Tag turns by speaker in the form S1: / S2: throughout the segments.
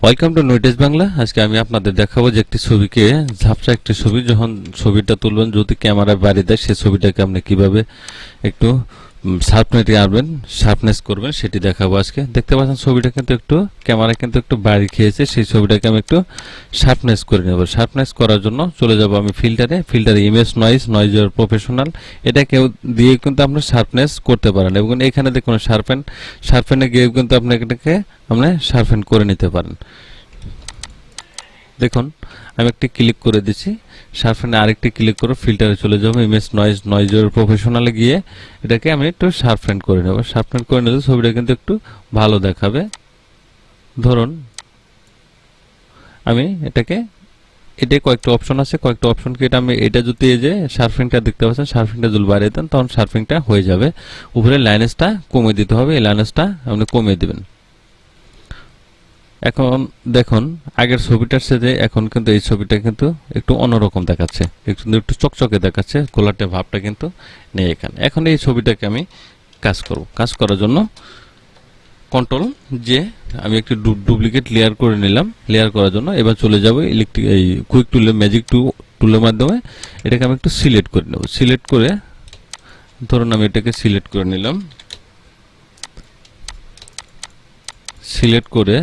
S1: Welcome to নুরি বাংলা। আজকে আমি আপনাদের দেখাবো যে একটি ছবিকে ঝাপসা একটি ছবি যখন ছবিটা তুলবেন যদি ক্যামেরায় বাড়ি দেয় সেই ছবিটাকে আপনি কিভাবে একটু শার্পনেস আনবেন, শার্পনেস করবেন সেটি দেখাবো আজকে। দেখতে পাচ্ছেন ছবিটা কিন্তু একটু ক্যামেরা কিন্তু একটু বাড়ি খেয়েছে, সেই ছবিটাকে আমি একটু শার্পনেস করে নেব। শার্পনেস করার জন্য চলে যাব আমি ফিল্টারে ইমেজ নয়েজের প্রফেশনাল, এটাকে দিয়ে কিন্তু আপনি শার্পনেস করতে পারেন এবং এখানে দেখুন শার্পেনে গিয়ে কিন্তু আপনি এটাকে আপনি শার্পেন করে নিতে পারেন। দেখুন আমি একটি ক্লিক করে দিচ্ছি, শার্পেনে আরেকটি ক্লিক করে ফিল্টারে চলে যাব, ইমেজ নয়েজের প্রফেশনালে গিয়ে এটাকে আমি একটু শার্পেন করে নেব। শার্পেন করে নিলে ছবিটা কিন্তু একটু ভালো দেখাবে। ধরুন আমি এটাই কয়েকটা অপশন আছে, কয়েকটা অপশন কি আমি এটা যদি এই যে শার্পেনটা দেখতে পাচ্ছেন, শার্পেনটা যদি বাড়িয়ে দেন তখন শার্পেনটা হয়ে যাবে। উপরে লাইনেসটা কমিয়ে দিতে হবে, এই লাইনেসটা আপনি কমিয়ে দিবেন। এখন দেখুন আগের ছবিটার সাথে এখন কিন্তু এই ছবিটা কিন্তু একটু অন্যরকম দেখাচ্ছে, একটু চকচকে দেখাচ্ছে, গোলাটে ভাবটা কিন্তু নেই এখানে। এখন এই ছবিটাকে আমি কাজ করার জন্য কন্ট্রোল যে আমি একটু ডুপ্লিকেট লেয়ার করে নিলাম। লেয়ার করার জন্য এবার চলে যাব এই কুইক টুলে, ম্যাজিক টুলের মাধ্যমে এটাকে আমি একটু সিলেক্ট করে নেব। সিলেক্ট করে ধরুন আমি এটাকে সিলেক্ট করে নিলাম। সিলেক্ট করে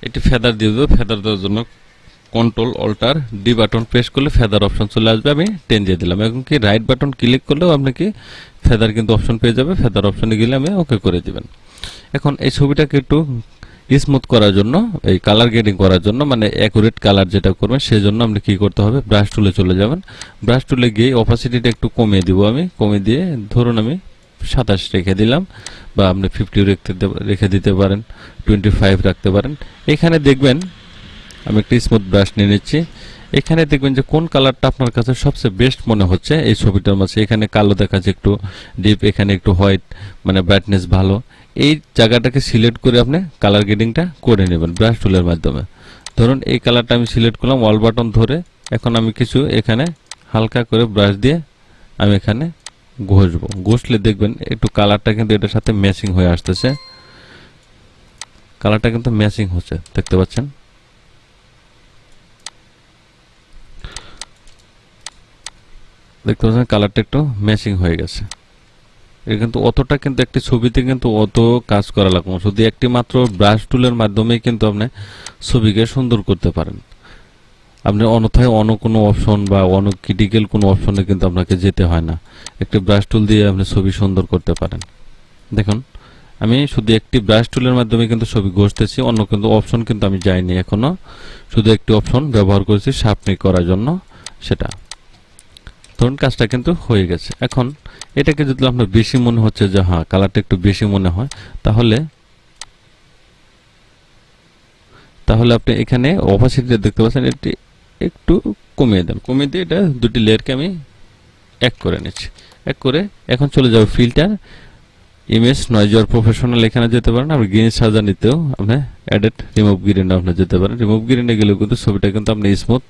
S1: একটি ফেদার দিয়ে দেবো। ফেদার দেওয়ার জন্য control alt D button press করলে ফেদার অপশন চলে আসবে, আমি টেন দিয়ে দিলাম। এখন কি রাইট বাটন ক্লিক করলেও আপনি কি ফেদার কিন্তু অপশন পেয়ে যাবে, ফেদার অপশনে গেলে আমি ওকে করে দিবেন। এখন এই ছবিটাকে একটু স্মুথ করার জন্য, এই কালার গ্রেডিং করার জন্য, মানে অ্যাকুরেট কালার যেটা করবেন সেই জন্য আপনি কি করতে হবে, ব্রাশ টুলে চলে যাবেন। ব্রাশ টুলে গিয়ে অপাসিটিটা একটু কমিয়ে দিব, আমি কমিয়ে দিয়ে ধরুন আমি 27 রেখে দিলাম, বা আপনি 50 রেখে দিতে পারেন, 25 রাখতে পারেন। এখানে দেখবেন আমি একটি স্মুথ ব্রাশ নিয়ে নিচ্ছি। এখানে দেখবেন যে কোন কালারটা আপনার কাছে সবচেয়ে বেস্ট মনে হচ্ছে এই ছবিটার মাঝে। এখানে কালো দেখাচ্ছে একটু ডিপ, এখানে একটু হোয়াইট, মানে ব্রাইটনেস ভালো। এই জায়গাটাকে সিলেক্ট করে আপনি কালার গ্রেডিংটা করে নেবেন ব্রাশ টুলের মাধ্যমে। ধরুন এই কালারটা আমি সিলেক্ট করলাম অল বাটন ধরে। এখন আমি কিছু এখানে হালকা করে ব্রাশ দিয়ে আমি এখানে ঘষলে দেখবেন একটু কালারটা কিন্তু এটার সাথে ম্যাচিং হয়ে আসতেছে। কালারটা কিন্তু ম্যাচিং হচ্ছে, দেখতে পাচ্ছেন। দেখতে পাচ্ছেন কালারটা একটু ম্যাচিং হয়ে গেছে। এটা কিন্তু অতটা কিন্তু একটি ছবিতে কিন্তু অত কাজ করা লাগবে না, শুধু একটি মাত্র ব্রাশ টুলের মাধ্যমেই কিন্তু আপনি ছবিকে সুন্দর করতে পারেন। আপনি অন্যথায় অন্য কোনো অপশন বা অন্য ক্রিটিক্যাল কোনো অপশনে কিন্তু আপনাকে যেতে হয় না, একটি ব্রাশ টুল দিয়ে আপনি ছবি সুন্দর করতে পারেন। দেখুন আমি শুধু একটি ব্রাশ টুলের মাধ্যমে কিন্তু ছবি ঘষতেছি, অন্য কিন্তু অপশন কিন্তু আমি যাইনি এখনো, শুধু একটি অপশন ব্যবহার করেছি শার্পনিং করার জন্য। সেটা ধরুন কাজটা কিন্তু হয়ে গেছে। এখন এটাকে যদি আপনার বেশি মনে হচ্ছে যে হ্যাঁ কালারটা একটু বেশি মনে হয়, তাহলে আপনি এখানে অপাসিটি দেখতে পাচ্ছেন, এটি একটু কমিয়ে দেন। কমিয়ে দিয়ে এটা দুটি লেয়ারকে আমি এক করে নিচ্ছি। এক করে এখন চলে যাবে ফিল্টার, ইমেজ নয়েজ প্রফেশনাল, এখানে যেতে পারেন। আপনি গ্রিন সাজা নিতেও আপনি এডিট রিমুভ গ্রিনে আপনি যেতে পারেন। রিমুভ গ্রিনে গেলেও কিন্তু ছবিটা কিন্তু আপনি স্মুথ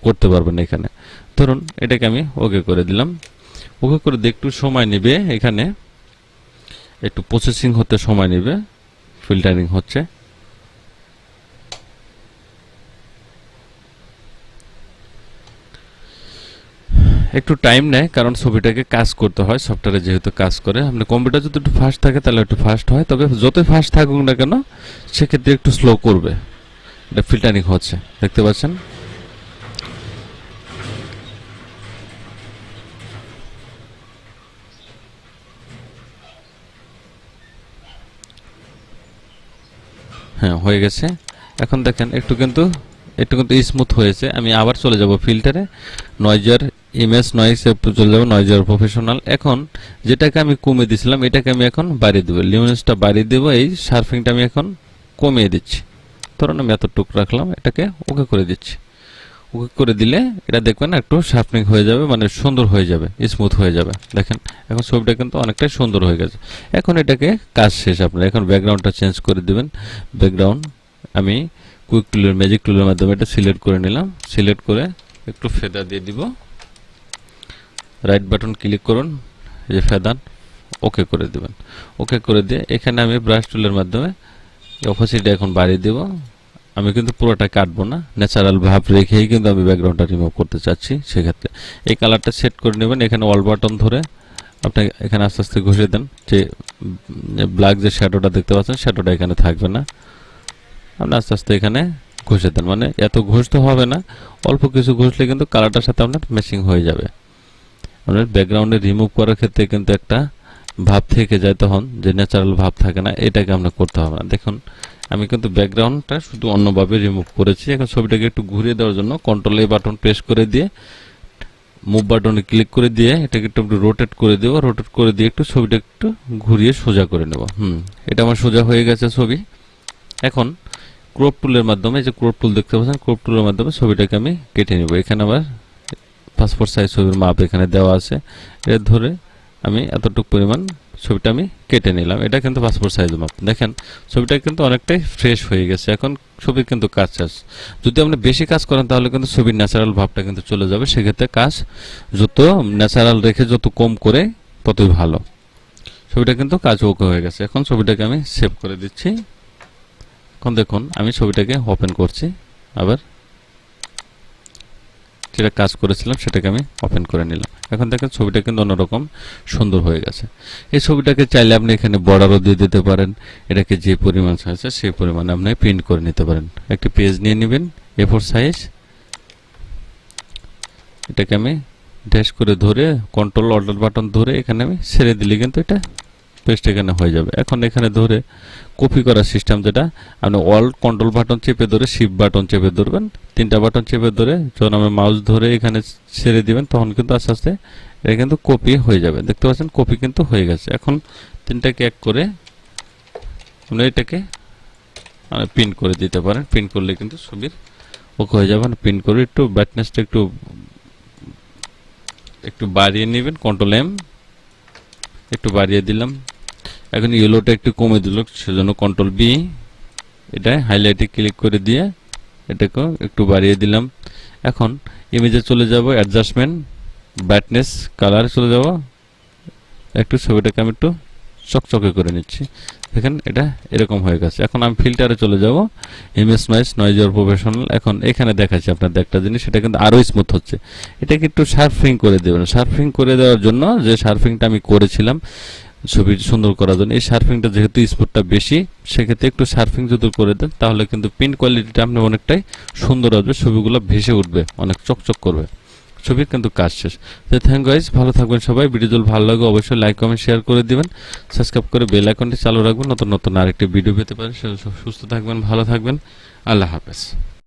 S1: করতে পারবেন এখানে। ধরুন এটাকে আমি ওকে করে দিলাম। ওকে করে দিয়ে একটু সময় নেবে, এখানে একটু প্রসেসিং হতে সময় নেবে, ফিল্টারিং হচ্ছে। একটু টাইম নেয় কারণ ছবিটাকে কাজ করতে হয়, সফটওয়্যারে যেহেতু কাজ করে। আপনি কম্পিউটার যদি একটু ফাস্ট থাকে তাহলে একটু ফাস্ট হয়, তবে যতই ফাস্ট থাকুক না কেন সেক্ষেত্রে একটু স্লো করবে। এটা ফিল্টারিং হচ্ছে, দেখতে পাচ্ছেন। হ্যাঁ হয়ে গেছে। এখন দেখেন একটু কিন্তু স্মুথ হয়েছে। আমি আবার চলে যাব ফিল্টারে, নয়েজার ইমেজ নয়েজে চলে যাব, নয়েজার প্রফেশনাল। এখন যেটাকে আমি কমিয়ে দিয়েছিলাম এটাকে আমি এখন বাড়িয়ে দেবো, লিউনেসটা বাড়িয়ে দেবো। এই শার্পিংটা আমি এখন কমিয়ে দিচ্ছি। ধরুন আমি এতটুকু রাখলাম, এটাকে ওকে করে দিচ্ছি। ওকে করে দিলে এটা দেখবেন একটু শার্পনিং হয়ে যাবে, মানে সুন্দর হয়ে যাবে, স্মুথ হয়ে যাবে। দেখেন এখন ছবিটা কিন্তু অনেকটাই সুন্দর হয়ে গেছে। এখন এটাকে কাজ শেষ আপনার। এখন ব্যাকগ্রাউন্ডটা চেঞ্জ করে দিবেন। ব্যাকগ্রাউন্ড আমি কুইক টুলের, ম্যাজিক টুলের মাধ্যমে এটা সিলেক্ট করে নিলাম। সিলেক্ট করে একটু ফেদার দিয়ে দিব। রাইট বাটন ক্লিক করুন, এই যে ফেদার, ওকে করে দিবেন। ওকে করে দিয়ে এখানে আমি ব্রাশ টুলের মাধ্যমে অপোসিটে এখন বাড়িয়ে দেব। আমি কিন্তু পুরোটা কাটবো না, ন্যাচারাল ভাব রেখেই কিন্তু আমি ব্যাকগ্রাউন্ডটা রিমুভ করতে চাচ্ছি। সেক্ষেত্রে এই কালারটা সেট করে নেবেন। এখানে অল বাটন ধরে আপনি এখানে আস্তে আস্তে ঘষে দেন, যে ব্ল্যাক যে শ্যাডোটা দেখতে পাচ্ছেন শ্যাডোটা এখানে থাকবে না। আপনি আস্তে আস্তে এখানে ঘষে দেন, মানে এত ঘষতে হবে না, অল্প কিছু ঘষলে কিন্তু কালারটার সাথে আপনার ম্যাচিং হয়ে যাবে। আপনার ব্যাকগ্রাউন্ডে রিমুভ করার ক্ষেত্রে কিন্তু একটা ভাব থেকে যায়, তখন যে ন্যাচারাল ভাব থাকে না, এটাকে আপনার করতে হবে না। দেখুন আমি কিন্তু ব্যাকগ্রাউন্ডটা শুধু অন্যভাবে রিমুভ করেছি। এখন ছবিটাকে একটু ঘুরিয়ে দেওয়ার জন্য কন্ট্রোল এ বাটন প্রেস করে দিয়ে মুভ বাটনে ক্লিক করে দিয়ে এটাকে একটু রোটেট করে দেবো। রোটেট করে দিয়ে একটু ছবিটা একটু ঘুরিয়ে সোজা করে নেব। এটা আমার সোজা হয়ে গেছে ছবি। এখন ক্রপ টুলের মাধ্যমে, যে ক্রপ টুল দেখতে পাচ্ছেন, ক্রপ টুলের মাধ্যমে ছবিটাকে আমি কেটে নেব। এখানে আবার পাসপোর্ট সাইজ ছবির মাপ এখানে দেওয়া আছে, এটা ধরে আমি এতটুকু পরিমাণ ছবিটা আমি কেটে নিলাম। এটা কিন্তু পাসপোর্ট সাইজ মাপ। দেখেন ছবিটা কিন্তু অনেকটাই ফ্রেশ হয়ে গেছে। এখন ছবির কিন্তু কাজ শেষ। যদি আপনি বেশি কাজ করেন তাহলে কিন্তু ছবির ন্যাচারাল ভাবটা কিন্তু চলে যাবে। সেক্ষেত্রে কাজ যত ন্যাচারাল রেখে যত কম করে ততই ভালো। ছবিটা কিন্তু কাজ ওকে হয়ে গেছে। এখন ছবিটাকে আমি সেভ করে দিচ্ছি। এখন দেখুন আমি ছবিটাকে ওপেন করছি, আবার যেটা কাজ করেছিলাম সেটাকে আমি ওপেন করে নিলাম। এখন দেখেন ছবিটা কিন্তু অন্যরকম সুন্দর হয়ে গেছে। এই ছবিটাকে চাইলে আপনি এখানে বর্ডারও দিয়ে দিতে পারেন। এটাকে যে পরিমাণ আছে সেই পরিমাণে আপনি প্রিন্ট করে নিতে পারেন। একটি পেজ নিয়ে নেবেন A4 সাইজ, এটাকে আমি ড্যাশ করে ধরে কন্ট্রোল অল্টার বাটন ধরে এখানে আমি ছেড়ে দিলে কিন্তু এটা পেস্ট এখানে হয়ে যাবে। এখন এখানে ধরে কপি করার সিস্টেম, যেটা আপনি অল্ট কন্ট্রোল বাটন চেপে ধরে শিফট বাটন চেপে ধরবেন, তিনটা বাটন চেপে ধরে যখন আপনি মাউস ধরে এখানে ছেড়ে দিবেন তখন কিন্তু আস্তে আস্তে এটা কিন্তু কপি হয়ে যাবে। দেখতে পাচ্ছেন কপি কিন্তু হয়ে গেছে। এখন তিনটাকে এক করে আপনি এটাকে প্রিন্ট করে দিতে পারেন। প্রিন্ট করলে কিন্তু ছবির ওকে হয়ে যাবে। প্রিন্ট করে একটু ব্রাইটনেসটা একটু বাড়িয়ে নেবেন, কন্ট্রোল এম একটু বাড়িয়ে দিলাম। এখন ইয়েলোটা একটু কমে দিল, সেজন্য কন্ট্রোল বি, এটা হাইলাইটে ক্লিক করে দিয়ে এটাকে একটু বাড়িয়ে দিলাম। এখন ইমেজে চলে যাব, অ্যাডজাস্টমেন্ট, ব্রাইটনেস, কালারে চলে যাব, একটু ছবিটাকে আমি একটু চকচকে করে নিচ্ছি। দেখেন এটা এরকম হয়ে গেছে। এখন আমি ফিল্টারে চলে যাব, image noise, noise or professional. এখন এখানে দেখাচ্ছি আপনাদের একটা জিনিস, সেটা কিন্তু আরো স্মুথ হচ্ছে। এটাকে একটু শার্পিং করে দেবেন। শার্পিং করে দেওয়ার জন্য যে শার্পিংটা আমি করেছিলাম ছবি সুন্দর করার জন্য, এই শার্পিংটা যেহেতু স্মুথটা বেশি, সেক্ষেত্রে একটু শার্পিং যদি করে দেন তাহলে কিন্তু প্রিন্ট কোয়ালিটিটা আপনি অনেকটাই সুন্দর আসবে, ছবিগুলো ভেসে উঠবে, অনেক চকচক করবে। ছবির কিন্তু কাজ শেষ। তো থ্যাংক গাইস, ভালো থাকবেন সবাই। ভিডিও যদি ভালো লাগে অবশ্যই লাইক কমেন্ট শেয়ার করে দিবেন, সাবস্ক্রাইব করে বেল আইকনটি চালু রাখবেন, নতুন নতুন আরেকটি ভিডিও পেতে পারেন। সুস্থ থাকবেন, ভালো থাকবেন, আল্লাহ হাফেজ।